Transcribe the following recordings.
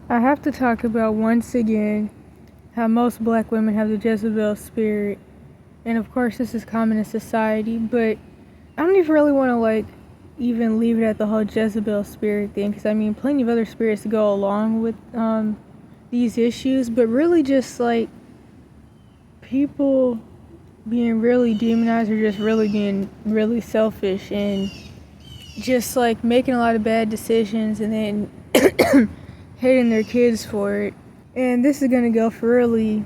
I have to talk about once again how most black women have the Jezebel spirit. And of course, this is common in society, but I don't even really want to even leave it at the whole Jezebel spirit thing, because I mean, plenty of other spirits go along with these issues, but really just people being really demonized or just really being really selfish and just making a lot of bad decisions and then hating their kids for it. And this is gonna go for really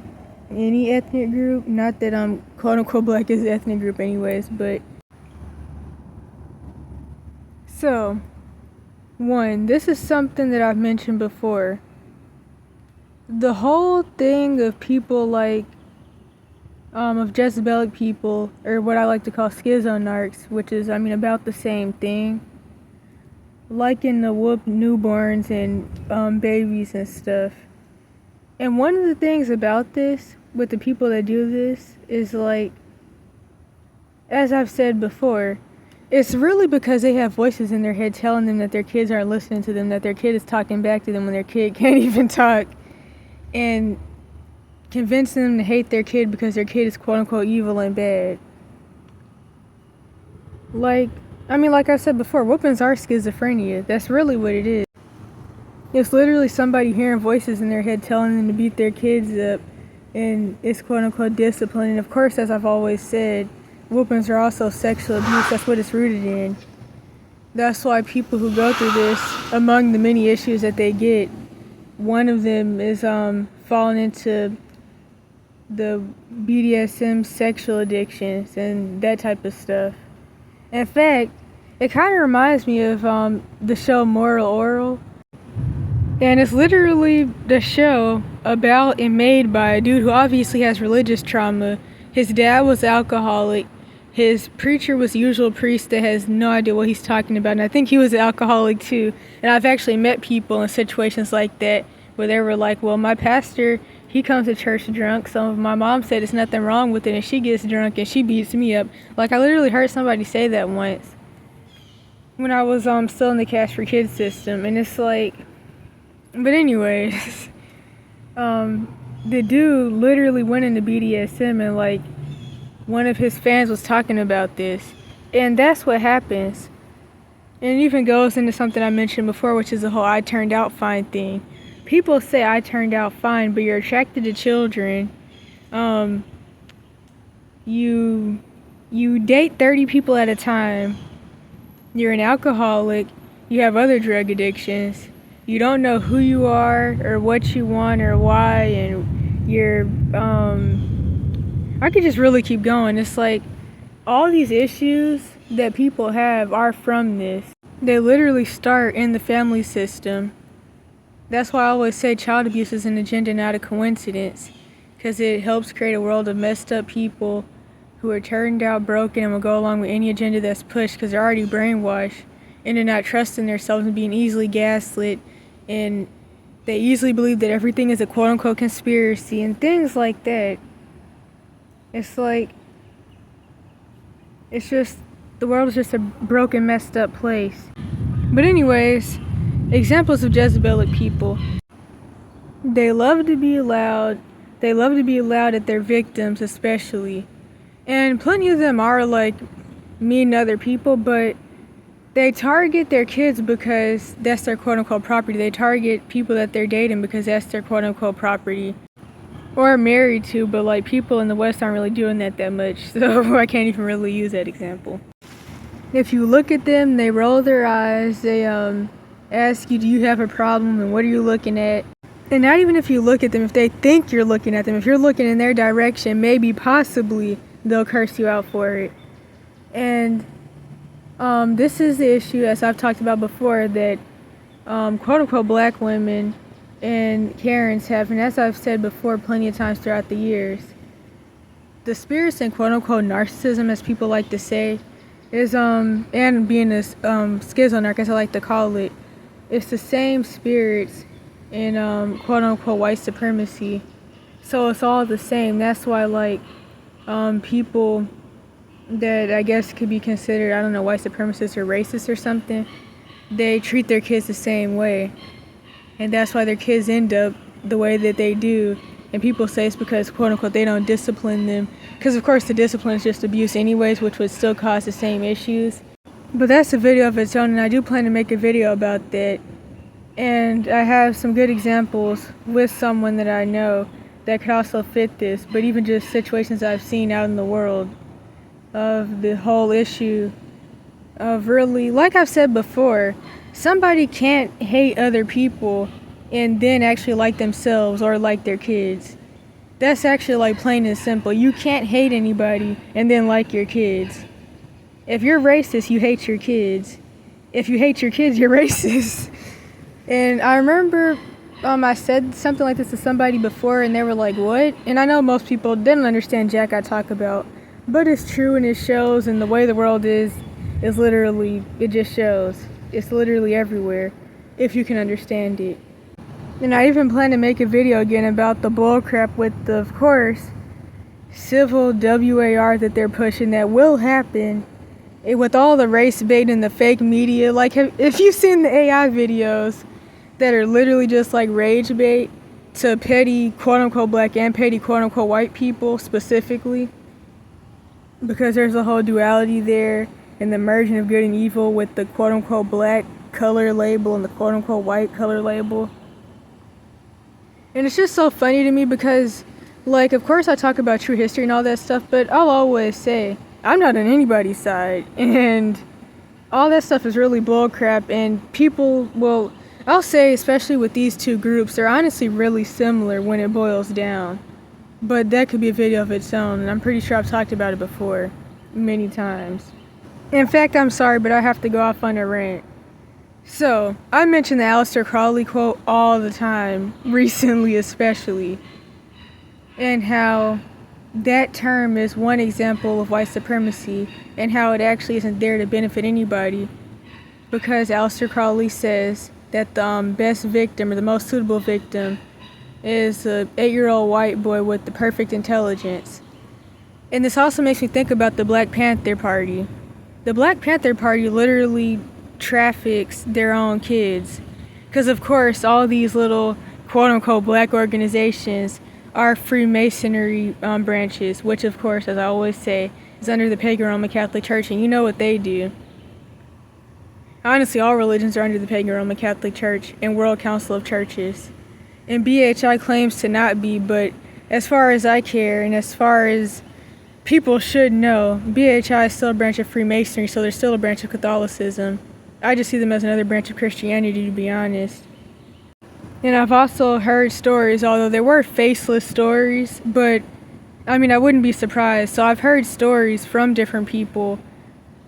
any ethnic group. Not that I'm quote unquote black as an ethnic group anyways, but so one, this is something that I've mentioned before. The whole thing of people of Jezebelic people, or what I like to call schizonarchs, which is about the same thing, liking to whoop newborns and babies and stuff. And one of the things about this with the people that do this is as I've said before, it's really because they have voices in their head telling them that their kids aren't listening to them, that their kid is talking back to them when their kid can't even talk, and convincing them to hate their kid because their kid is quote unquote evil and bad. Like I said before, whoopings are schizophrenia. That's really what it is. It's literally somebody hearing voices in their head telling them to beat their kids up, and it's quote unquote discipline. And of course, as I've always said, whoopings are also sexual abuse. That's what it's rooted in. That's why people who go through this, among the many issues that they get, one of them is falling into the BDSM sexual addictions and that type of stuff. In fact, it kind of reminds me of the show Moral Oral. And it's literally the show about and made by a dude who obviously has religious trauma. His dad was alcoholic. His preacher was the usual priest that has no idea what he's talking about. And I think he was an alcoholic too. And I've actually met people in situations like that where they were like, well, my pastor, he comes to church drunk. So my mom said there's nothing wrong with it, and she gets drunk and she beats me up. I literally heard somebody say that once when I was still in the Cash for Kids system. And it's but anyways, the dude literally went into BDSM, and one of his fans was talking about this, and that's what happens. And it even goes into something I mentioned before, which is the whole I turned out fine thing. People say I turned out fine, but you're attracted to children. You date 30 people at a time. You're an alcoholic. You have other drug addictions. You don't know who you are or what you want or why, and you're I could just really keep going. It's all these issues that people have are from this. They literally start in the family system. That's why I always say child abuse is an agenda, not a coincidence, because it helps create a world of messed up people who are turned out broken and will go along with any agenda that's pushed because they're already brainwashed and they're not trusting themselves and being easily gaslit, and they easily believe that everything is a quote-unquote conspiracy and things like that. It's it's just, the world is just a broken, messed up place. But anyways, examples of Jezebelic people. They love to be loud. They love to be loud at their victims especially. And plenty of them are mean to other people, but they target their kids because that's their quote-unquote property. They target people that they're dating because that's their quote-unquote property. Or married to, but people in the West aren't really doing that much, so I can't even really use that example. If you look at them, they roll their eyes, they ask you, do you have a problem, and what are you looking at? And not even if you look at them, if they think you're looking at them, if you're looking in their direction, maybe, possibly, they'll curse you out for it. And this is the issue, as I've talked about before, that quote-unquote black women and Karens have, and as I've said before plenty of times throughout the years, the spirits in quote-unquote narcissism, as people like to say, is and being a schizonarch, as I like to call it, it's the same spirits in quote-unquote white supremacy. So it's all the same. That's why people that I guess could be considered, I don't know, white supremacists or racist or something, they treat their kids the same way. and that's why their kids end up the way that they do. And people say it's because, quote unquote, they don't discipline them, because of course the discipline is just abuse anyways, which would still cause the same issues. But that's a video of its own, and I do plan to make a video about that. And I have some good examples with someone that I know that could also fit this, but even just situations I've seen out in the world of the whole issue of, really, like I've said before, somebody can't hate other people and then actually like themselves or like their kids. That's actually like plain and simple. You can't hate anybody and then like your kids. If you're racist, you hate your kids. If you hate your kids, you're racist. And I remember I said something like this to somebody before, and they were like, what? And I know most people didn't understand jack I talk about, but it's true, and it shows, and the way the world is literally, it just shows. It's literally everywhere, if you can understand it. And I even plan to make a video again about the bullcrap with the, of course, civil WAR that they're pushing that will happen. With all the race bait and the fake media, like if you've seen the AI videos that are literally just like rage bait to petty quote-unquote black and petty quote-unquote white people specifically, because there's a whole duality there and the merging of good and evil with the quote-unquote black color label and the quote-unquote white color label. And it's just so funny to me because, like, of course I talk about true history and all that stuff, but I'll always say I'm not on anybody's side, and all that stuff is really bullcrap. And people, well, I'll say especially with these two groups, they're honestly really similar when it boils down. But that could be a video of its own, and I'm pretty sure I've talked about it before many times. In fact, I'm sorry, but I have to go off on a rant. So, I mention the Aleister Crowley quote all the time, recently especially, and how that term is one example of white supremacy, and how it actually isn't there to benefit anybody, because Aleister Crowley says that the best victim, or the most suitable victim, is an 8-year-old white boy with the perfect intelligence. And this also makes me think about the Black Panther Party. The Black Panther Party literally traffics their own kids, because of course all these little quote-unquote black organizations are Freemasonry branches, which of course, as I always say, is under the pagan Roman Catholic Church, and you know what they do. Honestly, all religions are under the pagan Roman Catholic Church and World Council of Churches. And BHI claims to not be, but as far as I care, and as far as people should know, BHI is still a branch of Freemasonry, so they're still a branch of Catholicism. I just see them as another branch of Christianity, to be honest. And I've also heard stories, although there were faceless stories, but I mean, I wouldn't be surprised. So I've heard stories from different people,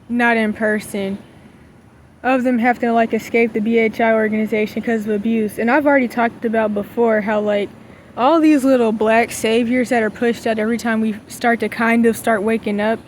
not in person, of them having to like escape the BHI organization because of abuse. And I've already talked about before how like all these little black saviors that are pushed out every time we start to start waking up,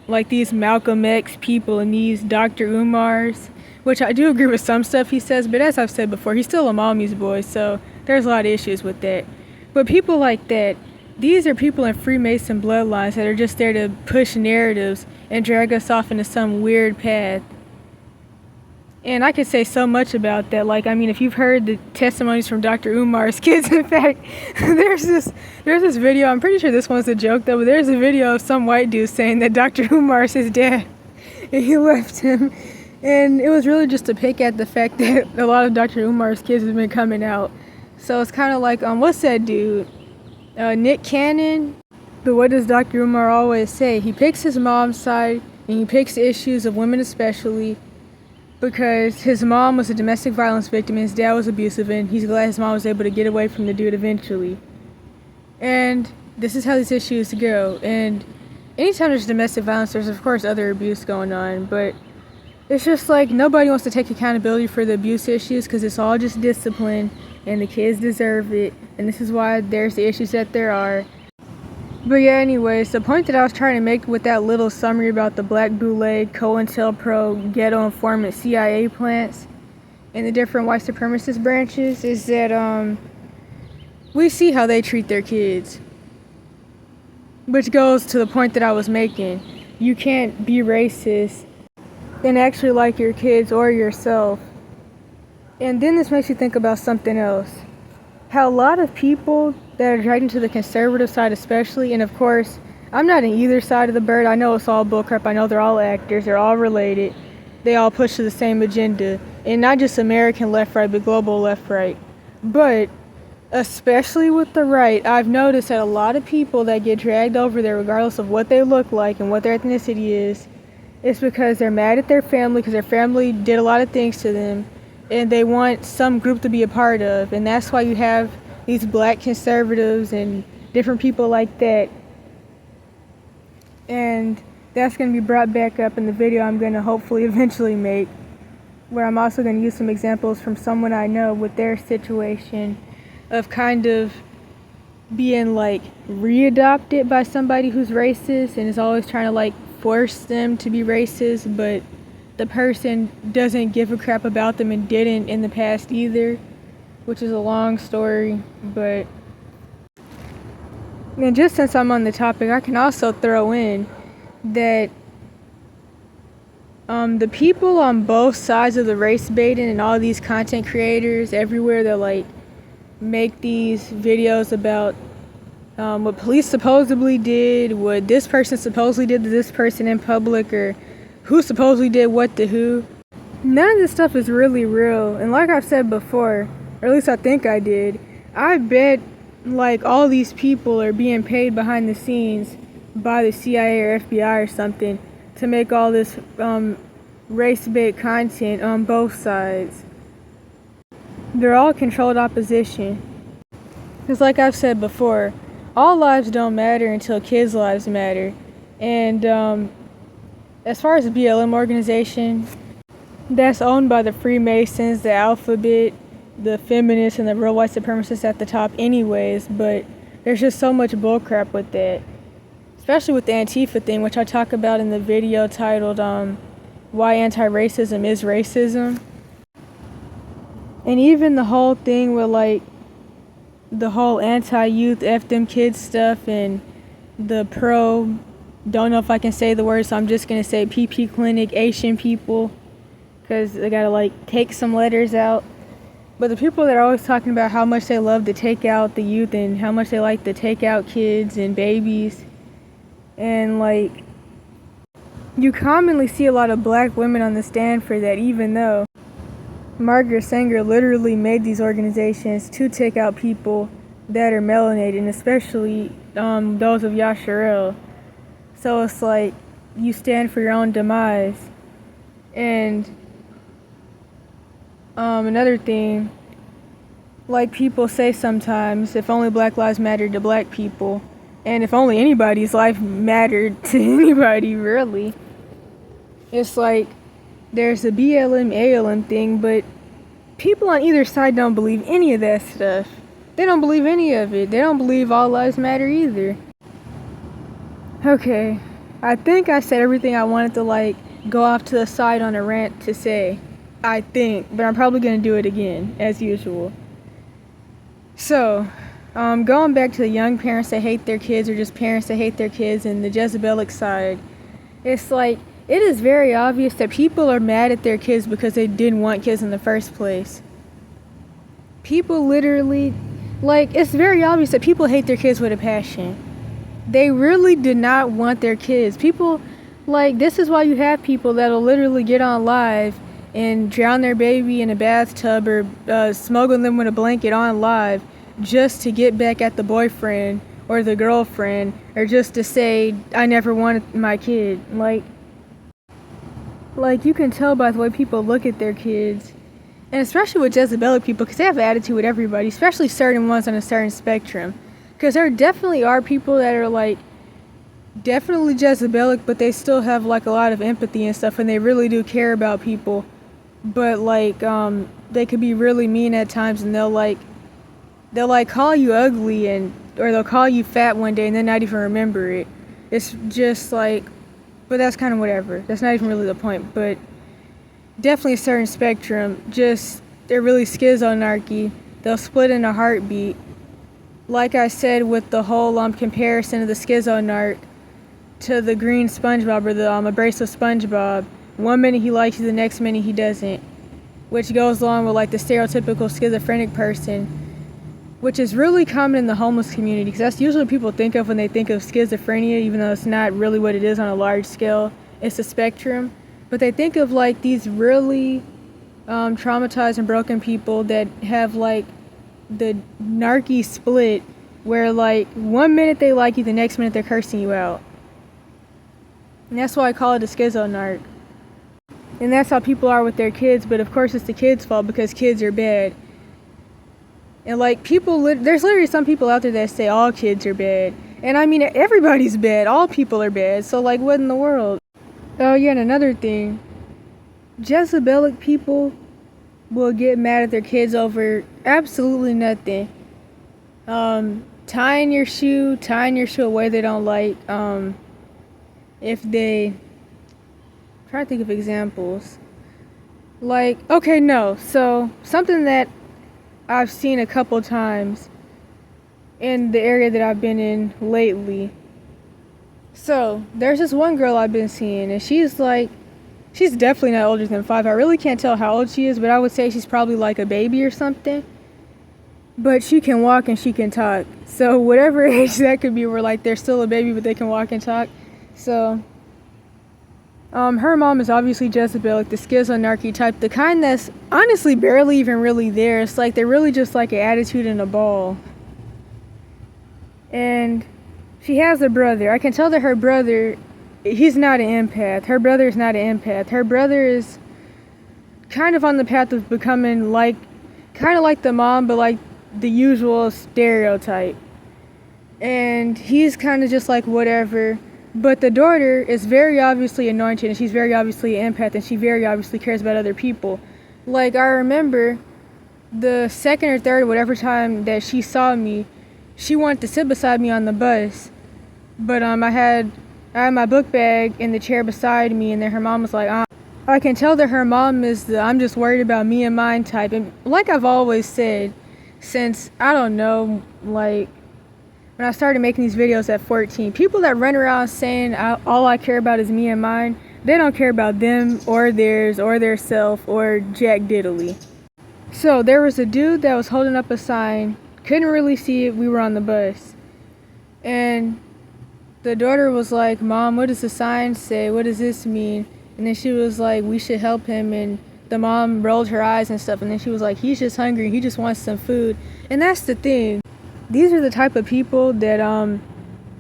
like these Malcolm X people and these Dr. Umars, which I do agree with some stuff he says, but as I've said before, he's still a mommy's boy, so there's a lot of issues with that. But people like that, these are people in Freemason bloodlines that are just there to push narratives and drag us off into some weird path. And I could say so much about that. Like, I mean, if you've heard the testimonies from Dr. Umar's kids, in fact, there's this video, I'm pretty sure this one's a joke though, but there's a video of some white dude saying that Dr. Umar's his dad, and he left him. And it was really just to pick at the fact that a lot of Dr. Umar's kids have been coming out. So it's kind of like, what's that dude? Nick Cannon? But what does Dr. Umar always say? He picks his mom's side, and he picks the issues of women especially, because his mom was a domestic violence victim and his dad was abusive, and he's glad his mom was able to get away from the dude eventually. And this is how these issues go. And anytime there's domestic violence, there's of course other abuse going on, but it's just like nobody wants to take accountability for the abuse issues because it's all just discipline and the kids deserve it, and this is why there's the issues that there are. But yeah, anyways, the point that I was trying to make with that little summary about the Black Boule, COINTELPRO, ghetto informant, CIA plants, and the different white supremacist branches is that we see how they treat their kids. Which goes to the point that I was making. You can't be racist and actually like your kids or yourself. And then this makes you think about something else. How a lot of people that are dragged into the conservative side especially, and of course, I'm not in either side of the bird. I know it's all bullcrap. I know they're all actors. They're all related. They all push to the same agenda. And not just American left-right, but global left-right. But especially with the right, I've noticed that a lot of people that get dragged over there, regardless of what they look like and what their ethnicity is, it's because they're mad at their family because their family did a lot of things to them and they want some group to be a part of. And that's why you have these black conservatives and different people like that. And that's going to be brought back up in the video I'm going to hopefully eventually make, where I'm also going to use some examples from someone I know with their situation of kind of being like readopted by somebody who's racist and is always trying to like force them to be racist, but the person doesn't give a crap about them and didn't in the past either, which is a long story. But and just since I'm on the topic, I can also throw in that the people on both sides of the race baiting and all these content creators everywhere that like make these videos about what police supposedly did, what this person supposedly did to this person in public, or who supposedly did what to who. None of this stuff is really real. And like I've said before, or at least I think I did, I bet like all these people are being paid behind the scenes by the CIA or FBI or something to make all this race-bait content on both sides. They're all controlled opposition. Because like I've said before, all lives don't matter until kids' lives matter. And as far as the BLM organization, that's owned by the Freemasons, the Alphabet, the feminists, and the real white supremacists at the top anyways, but there's just so much bullcrap with that. Especially with the Antifa thing, which I talk about in the video titled Why Anti-Racism is Racism. And even the whole thing with like the whole anti-youth F them kids stuff and the pro, don't know if I can say the word, so I'm just going to say PP Clinic Asian people, because they got to like take some letters out. But the people that are always talking about how much they love to take out the youth and how much they like to take out kids and babies, and like you commonly see a lot of black women on the stand for that, even though Margaret Sanger literally made these organizations to take out people that are melanated, and especially those of Yeahh. So it's like you stand for your own demise. And another thing, like people say sometimes, if only Black Lives Mattered to black people, and if only anybody's life mattered to anybody, really. It's like there's a BLM, ALM thing, but people on either side don't believe any of that stuff. They don't believe any of it. They don't believe all lives matter either. Okay, I think I said everything I wanted to like go off to the side on a rant to say. I think, but I'm probably going to do it again, as usual. So, going back to the young parents that hate their kids, or just parents that hate their kids, and the Jezebelic side, it's like, it is very obvious that people are mad at their kids because they didn't want kids in the first place. People literally, like, it's very obvious that people hate their kids with a passion. They really did not want their kids. People, like, this is why you have people that'll literally get on live and drown their baby in a bathtub or smuggle them with a blanket on live just to get back at the boyfriend or the girlfriend, or just to say, I never wanted my kid. Like you can tell by the way people look at their kids, and especially with Jezebelic people, because they have an attitude with everybody, especially certain ones on a certain spectrum. Because there definitely are people that are like definitely Jezebelic, but they still have like a lot of empathy and stuff, and they really do care about people. But like they could be really mean at times, and they'll call you ugly, or they'll call you fat one day and then not even remember it. It's just like, but that's kind of whatever. That's not even really the point. But definitely a certain spectrum. Just they're really schizonarchy. They'll split in a heartbeat. Like I said with the whole comparison of the schizonarch to the green SpongeBob, or the abrasive SpongeBob. One minute he likes you, the next minute he doesn't. which goes along with like the stereotypical schizophrenic person, which is really common in the homeless community, because that's usually what people think of when they think of schizophrenia, even though it's not really what it is on a large scale. It's a spectrum. But they think of like these really traumatized and broken people that have like the narky split, where like 1 minute they like you, the next minute they're cursing you out. And that's why I call it a schizo-narc. And that's how people are with their kids, but of course it's the kids' fault because kids are bad. And like people, there's literally some people out there that say all kids are bad. And I mean, everybody's bad. All people are bad. So like, what in the world? Oh yeah, and another thing. Jezebelic people will get mad at their kids over absolutely nothing. Tying your shoe a way they don't like. If they... I'm trying to think of examples. Like, okay, no. So, something that I've seen a couple times in the area that I've been in lately. So, there's this one girl I've been seeing, and she's definitely not older than 5. I really can't tell how old she is, but I would say she's probably like a baby or something. But she can walk and she can talk. So, whatever age that could be, where like they're still a baby, but they can walk and talk. So, her mom is obviously Jezebelic, the schizonarchy type, the kind that's honestly barely even really there. It's like they're really just like an attitude in a ball. And she has a brother. I can tell that her brother, he's not an empath. Her brother is not an empath. Her brother is kind of on the path of becoming like, kind of like the mom, but like the usual stereotype. And he's kind of just like whatever. But the daughter is very obviously anointed, and she's very obviously an empath, and she very obviously cares about other people. Like, I remember the second or third, whatever time that she saw me, she wanted to sit beside me on the bus. But I had my book bag in the chair beside me, and then her mom was like, I can tell that her mom is the I'm just worried about me and mine type. And like I've always said, since, I don't know, like, when I started making these videos at 14, people that run around saying all I care about is me and mine, they don't care about them or theirs or their self or jack diddly. So there was a dude that was holding up a sign, couldn't really see it, we were on the bus. And the daughter was like, Mom, what does the sign say? What does this mean? And then she was like, we should help him. And the mom rolled her eyes and stuff. And then she was like, he's just hungry, he just wants some food. And that's the thing. These are the type of people that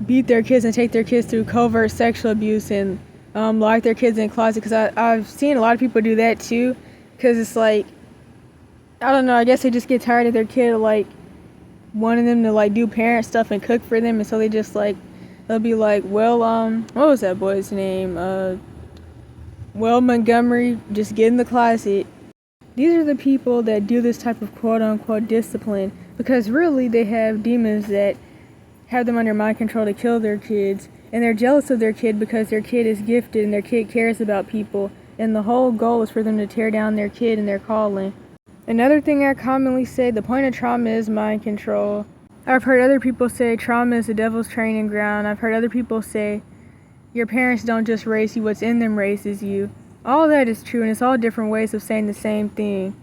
beat their kids and take their kids through covert sexual abuse and lock their kids in a closet. Because I've seen a lot of people do that too. Because it's like, I don't know, I guess they just get tired of their kid like wanting them to like do parent stuff and cook for them. And so they just like, they'll be like, well, what was that boy's name? Well, Montgomery, just get in the closet. These are the people that do this type of quote-unquote discipline because really they have demons that have them under mind control to kill their kids, and they're jealous of their kid because their kid is gifted and their kid cares about people, and the whole goal is for them to tear down their kid and their calling. Another thing I commonly say, the point of trauma is mind control. I've heard other people say trauma is the devil's training ground. I've heard other people say your parents don't just raise you, what's in them raises you. All that is true, and it's all different ways of saying the same thing,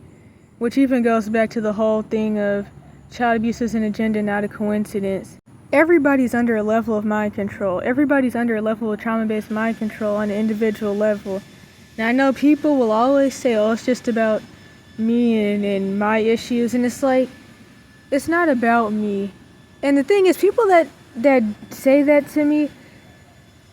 which even goes back to the whole thing of child abuse is an agenda, not a coincidence. Everybody's under a level of mind control. Everybody's under a level of trauma-based mind control on an individual level. Now, I know people will always say, oh, it's just about me and my issues, and it's like, it's not about me. And the thing is, people that say that to me,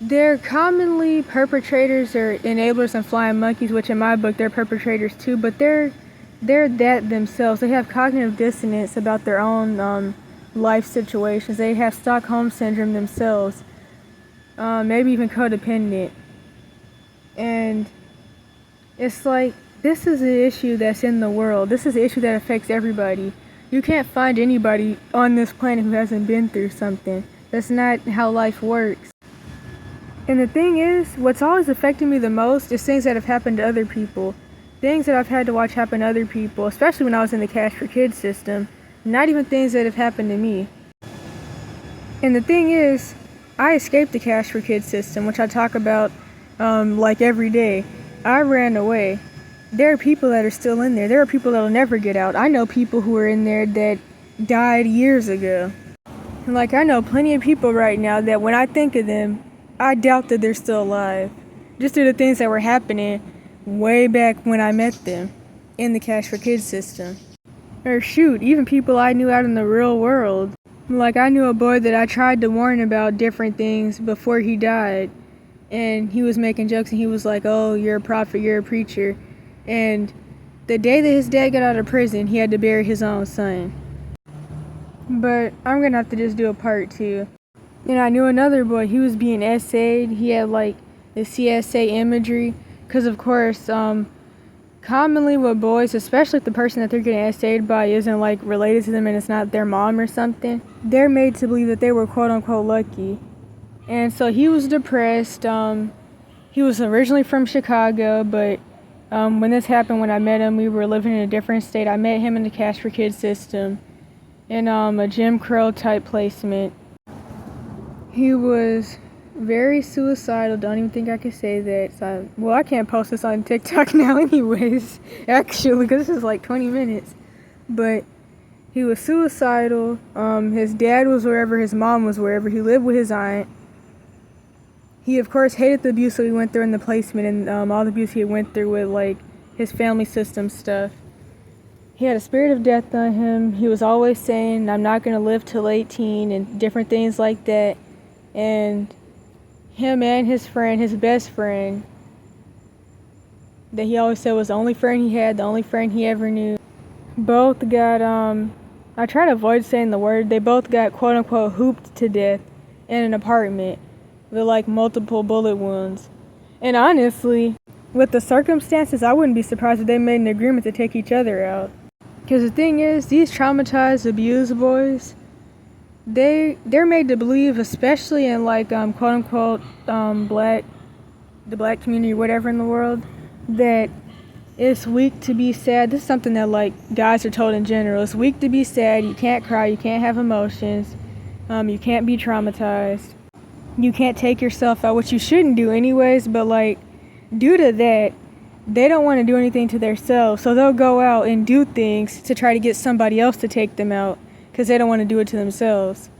they're commonly perpetrators or enablers and flying monkeys, which in my book, they're perpetrators too, but they're that themselves. They have cognitive dissonance about their own life situations. They have Stockholm syndrome themselves, maybe even codependent. And it's like, this is an issue that's in the world. This is an issue that affects everybody. You can't find anybody on this planet who hasn't been through something. That's not how life works. And the thing is, what's always affected me the most is things that have happened to other people. Things that I've had to watch happen to other people, especially when I was in the Cash for Kids system. Not even things that have happened to me. And the thing is, I escaped the Cash for Kids system, which I talk about like every day. I ran away. there are people that are still in there. There are people that will never get out. I know people who are in there that died years ago. Like, I know plenty of people right now that when I think of them, I doubt that they're still alive. Just through the things that were happening way back when I met them in the Cash for Kids system. Or shoot, even people I knew out in the real world. Like, I knew a boy that I tried to warn about different things before he died. And he was making jokes and he was like, oh, you're a prophet, you're a preacher. And the day that his dad got out of prison, he had to bury his own son. But I'm gonna have to just do a part 2. And I knew another boy, he was being essayed. He had like the CSA imagery. Because of course, commonly with boys, especially if the person that they're getting essayed by isn't like related to them and it's not their mom or something, they're made to believe that they were quote unquote lucky. And so he was depressed. He was originally from Chicago, but when this happened, when I met him, we were living in a different state. I met him in the Cash for Kids system in a Jim Crow type placement. He was very suicidal. Don't even think I could say that. So I can't post this on TikTok now anyways, actually, because this is like 20 minutes. But he was suicidal. His dad was wherever, his mom was wherever. He lived with his aunt. He, of course, hated the abuse that he went through in the placement and all the abuse he went through with, like, his family system stuff. He had a spirit of death on him. He was always saying, I'm not going to live till 18 and different things like that. And him and his friend, his best friend, that he always said was the only friend he had, the only friend he ever knew, both got, I try to avoid saying the word, they both got quote-unquote hooped to death in an apartment with like multiple bullet wounds. And honestly, with the circumstances, I wouldn't be surprised if they made an agreement to take each other out. Because the thing is, these traumatized, abused boys, they're made to believe, especially in like quote unquote the black community, whatever in the world, that it's weak to be sad. This is something that like guys are told in general. It's weak to be sad. You can't cry. You can't have emotions. You can't be traumatized. You can't take yourself out, which you shouldn't do anyways, but like due to that, they don't want to do anything to themselves, so they'll go out and do things to try to get somebody else to take them out because they don't want to do it to themselves.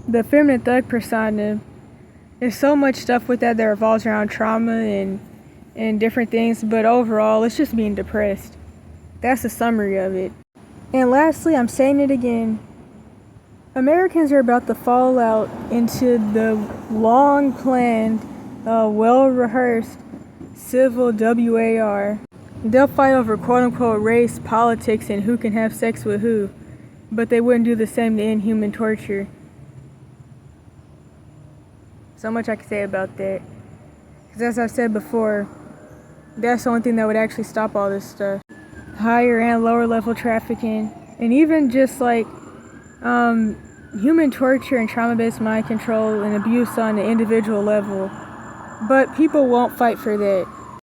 The feminine thug persona, there's so much stuff with that revolves around trauma and different things, but overall it's just being depressed. That's the summary of it. And lastly, I'm saying it again, Americans are about to fall out into the long-planned, well-rehearsed civil WAR. They'll fight over quote-unquote race, politics, and who can have sex with who, but they wouldn't do the same to end human torture. So much I can say about that. Because as I've said before, that's the only thing that would actually stop all this stuff. Higher and lower level trafficking, and even just like human torture and trauma-based mind control and abuse on the individual level. But people won't fight for that.